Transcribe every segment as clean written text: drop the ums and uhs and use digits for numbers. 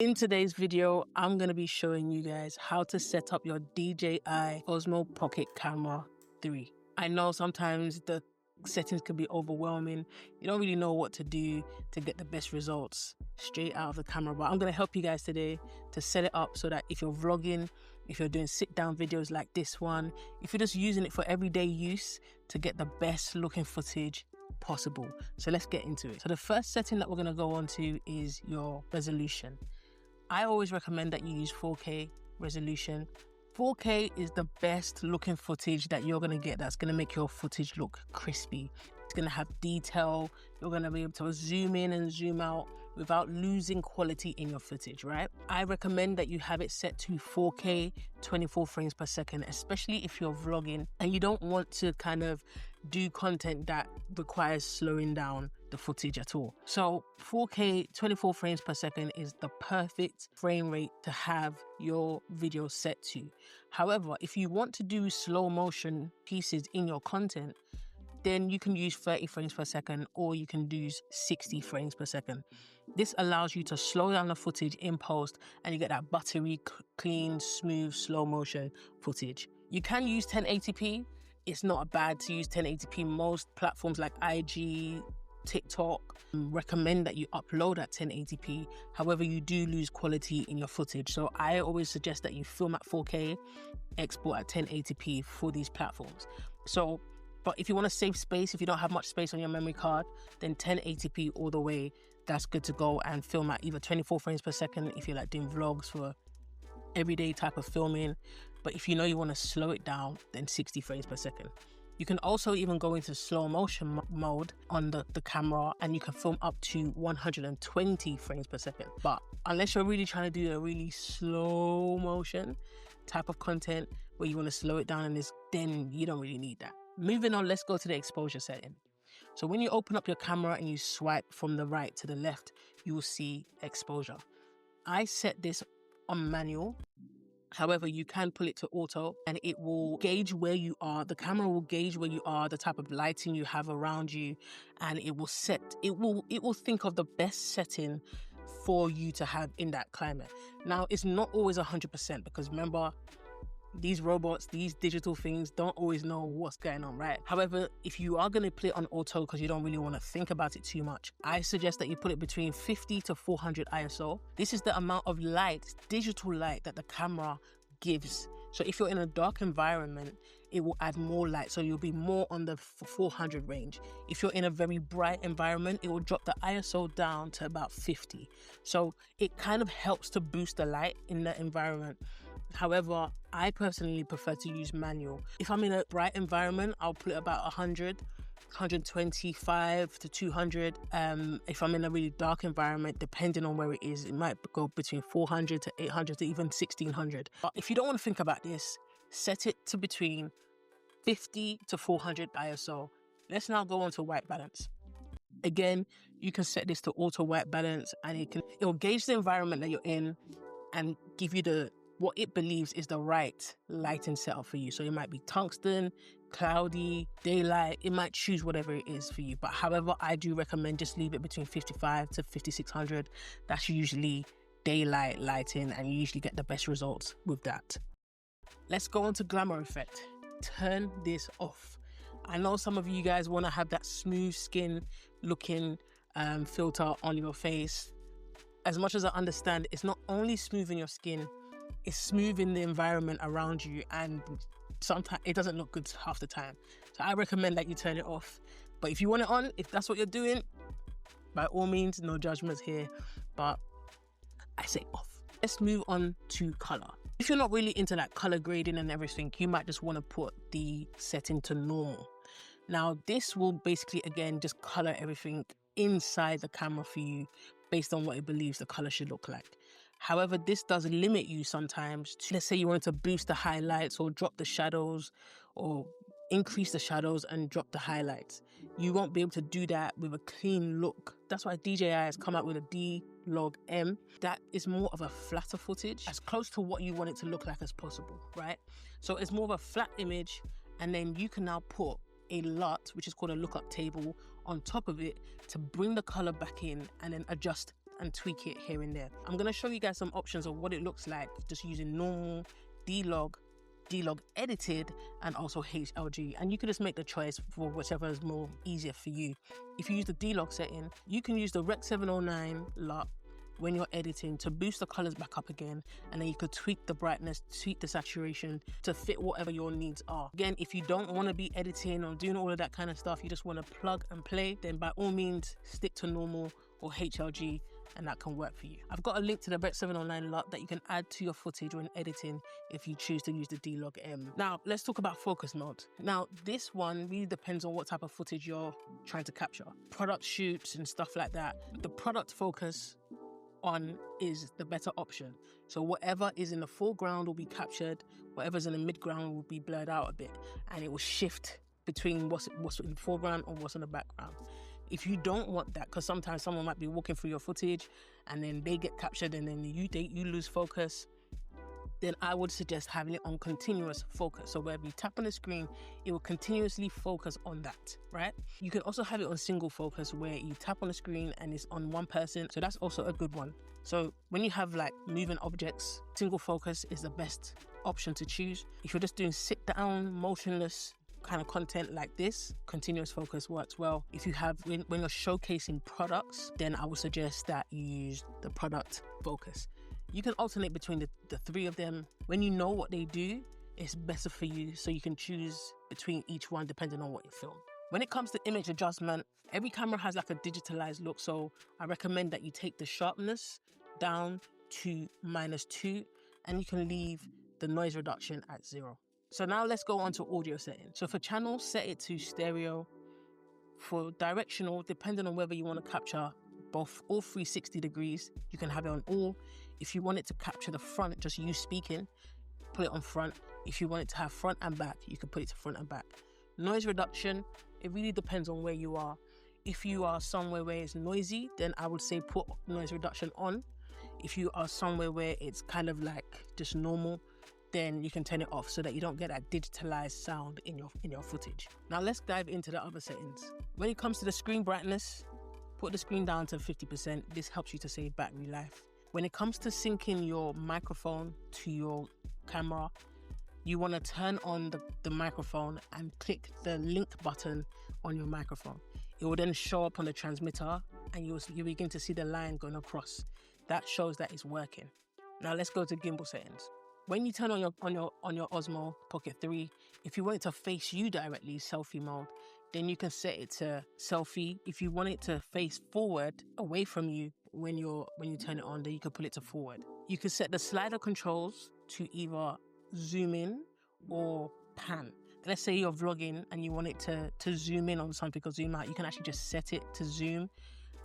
In today's video, I'm going to be showing you guys how to set up your DJI Osmo Pocket Camera 3. I know sometimes the settings can be overwhelming. You don't really know what to do to get the best results straight out of the camera, but I'm going to help you guys today to set it up so that if you're vlogging, if you're doing sit-down videos like this one, if you're just using it for everyday use to get the best looking footage possible. So let's get into it. So the first setting that we're going to go on to is your resolution. I always recommend that you use 4K resolution. 4K is the best looking footage that you're going to get that's going to make your footage look crispy. It's going to have detail. You're going to be able to zoom in and zoom out without losing quality in your footage, right? I recommend that you have it set to 4K, 24 frames per second, especially if you're vlogging and you don't want to kind of do content that requires slowing down the footage at all. So 4K 24 frames per second is the perfect frame rate to have your video set to. However, if you want to do slow motion pieces in your content, then you can use 30 frames per second or you can use 60 frames per second. This allows you to slow down the footage in post and you get that buttery, clean, smooth, slow motion footage. You can use 1080p. It's not bad to use 1080p. Most platforms like IG, TikTok recommend that you upload at 1080p. However, you do lose quality in your footage. So I always suggest that you film at 4K, export at 1080p for these platforms. But if you want to save space, if you don't have much space on your memory card, then 1080p all the way, that's good to go, and film at either 24 frames per second if you're like doing vlogs for everyday type of filming. But if you know you want to slow it down, then 60 frames per second. You can also even go into slow motion mode on the camera and you can film up to 120 frames per second. But unless you're really trying to do a really slow motion type of content where you want to slow it down, then you don't really need that. Moving on, let's go to the exposure setting. So when you open up your camera and you swipe from the right to the left, you will see exposure. I set this on manual. However, you can pull it to auto and it will gauge where you are. The camera will gauge where you are, the type of lighting you have around you, and it will think of the best setting for you to have in that climate. Now, it's not always 100% because remember, these robots, these digital things don't always know what's going on, right? However, if you are going to play it on auto because you don't really want to think about it too much, I suggest that you put it between 50 to 400 ISO. This is the amount of light, digital light, that the camera gives. So if you're in a dark environment, it will add more light. So you'll be more on the 400 range. If you're in a very bright environment, it will drop the ISO down to about 50. So it kind of helps to boost the light in the environment. However, I personally prefer to use manual. If I'm in a bright environment, I'll put it about 100, 125 to 200. If I'm in a really dark environment, depending on where it is, it might go between 400 to 800 to even 1600. But if you don't want to think about this, set it to between 50 to 400 ISO. Let's now go on to white balance. Again, you can set this to auto white balance and it will gauge the environment that you're in and give you what it believes is the right lighting setup for you. So it might be tungsten, cloudy, daylight. It might choose whatever it is for you. But however, I do recommend just leave it between 55 to 5600. That's usually daylight lighting and you usually get the best results with that. Let's go on to glamour effect. Turn this off. I know some of you guys want to have that smooth skin looking filter on your face. As much as I understand, it's not only smoothing your skin, it's smoothing the environment around you, and sometimes it doesn't look good half the time. So I recommend that you turn it off. But if you want it on, if that's what you're doing, by all means, no judgments here, but I say off. Let's move on to color. If you're not really into that color grading and everything, you might just want to put the setting to normal. Now, this will basically, again, just color everything inside the camera for you based on what it believes the color should look like. However, this does limit you sometimes to, let's say you want to boost the highlights or drop the shadows or increase the shadows and drop the highlights. You won't be able to do that with a clean look. That's why DJI has come out with a D-Log-M. That is more of a flatter footage, as close to what you want it to look like as possible, right? So it's more of a flat image, and then you can now put a LUT, which is called a lookup table, on top of it to bring the color back in and then adjust and tweak it here and there. I'm going to show you guys some options of what it looks like just using normal, D-Log edited, and also HLG, and you can just make the choice for whichever is more easier for you. If you use the D-Log setting, you can use the Rec 709 LUT when you're editing to boost the colors back up again, and then you could tweak the brightness, tweak the saturation to fit whatever your needs are. Again, if you don't want to be editing or doing all of that kind of stuff, you just want to plug and play, then by all means stick to normal or HLG, and that can work for you. I've got a link to the Rec 709 LUT that you can add to your footage when editing if you choose to use the D-Log M. Now let's talk about focus mode. Now this one really depends on what type of footage you're trying to capture. Product shoots and stuff like that, the product focus on is the better option. So whatever is in the foreground will be captured, whatever's in the midground will be blurred out a bit, and it will shift between what's in the foreground or what's in the background. If you don't want that, because sometimes someone might be walking through your footage and then they get captured and then you lose focus, then I would suggest having it on continuous focus. So wherever you tap on the screen, it will continuously focus on that, right? You can also have it on single focus where you tap on the screen and it's on one person. So that's also a good one. So when you have like moving objects, single focus is the best option to choose. If you're just doing sit down, motionless kind of content like this, continuous focus works well. If you have, when you're showcasing products, then I would suggest that you use the product focus. You can alternate between the three of them. When you know what they do, it's better for you, so you can choose between each one depending on what you film. When it comes to image adjustment, every camera has like a digitalized look, so I recommend that you take the sharpness down to -2, and you can leave the noise reduction at 0. So now let's go on to audio settings. So for channel, set it to stereo. For directional, depending on whether you want to capture all 360 degrees, you can have it on all. If you want it to capture the front, just you speaking, put it on front. If you want it to have front and back, you can put it to front and back. Noise reduction, it really depends on where you are. If you are somewhere where it's noisy, then I would say put noise reduction on. If you are somewhere where it's kind of like just normal, then you can turn it off so that you don't get that digitalized sound in your footage. Now let's dive into the other settings. When it comes to the screen brightness, put the screen down to 50%. This helps you to save battery life. When it comes to syncing your microphone to your camera, you want to turn on the microphone and click the link button on your microphone. It will then show up on the transmitter and you begin to see the line going across. That shows that it's working. Now let's go to gimbal settings. When you turn on your Osmo Pocket 3, if you want it to face you directly, selfie mode, then you can set it to selfie. If you want it to face forward, away from you, when you turn it on, then you can put it to forward. You can set the slider controls to either zoom in or pan. Let's say you're vlogging and you want it to zoom in on something or zoom out, you can actually just set it to zoom,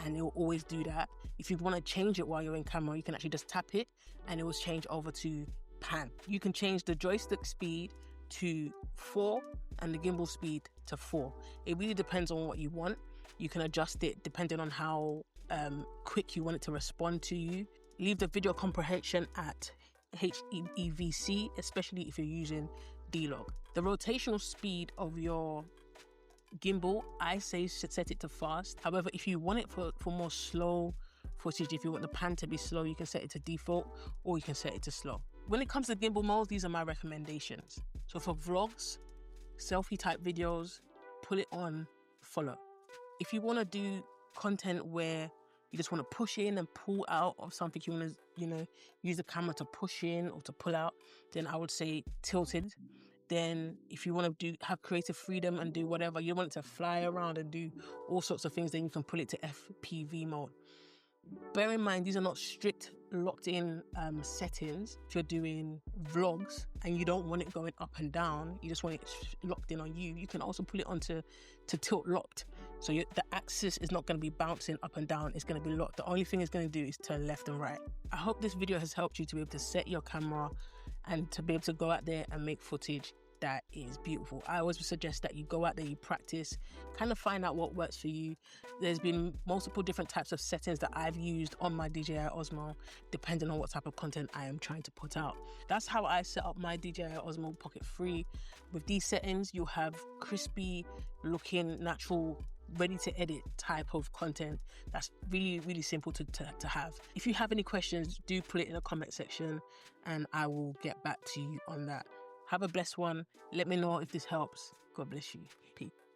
and it will always do that. If you want to change it while you're in camera, you can actually just tap it and it will change over to pan. You can change the joystick speed to 4 and the gimbal speed to 4. It really depends on what you want. You can adjust it depending on how quick you want it to respond to you. Leave the video comprehension at HEVC, especially if you're using D-Log. The rotational speed of your gimbal, I say set it to fast. However, if you want it for more slow footage, if you want the pan to be slow, you can set it to default or you can set it to slow. When it comes to gimbal modes, these are my recommendations. So for vlogs, selfie type videos, put it on follow. If you want to do content where you just want to push in and pull out of something, you want to, use the camera to push in or to pull out, then I would say tilted. Then if you want to have creative freedom and do whatever, you want it to fly around and do all sorts of things, then you can put it to FPV mode. Bear in mind, these are not strict locked in settings. If you're doing vlogs and you don't want it going up and down, you just want it locked in on you, you can also put it onto tilt locked. So the axis is not going to be bouncing up and down, it's going to be locked. The only thing it's going to do is turn left and right. I hope this video has helped you to be able to set your camera and to be able to go out there and make footage that is beautiful. I always suggest that you go out there, you practice, kind of find out what works for you. There's been multiple different types of settings that I've used on my DJI Osmo, depending on what type of content I am trying to put out. That's how I set up my DJI Osmo Pocket 3. With these settings, you'll have crispy looking natural ready to edit type of content that's really, really simple to have. If you have any questions, do put it in the comment section and I will get back to you on that. Have a blessed one. Let me know if this helps. God bless you. Peace.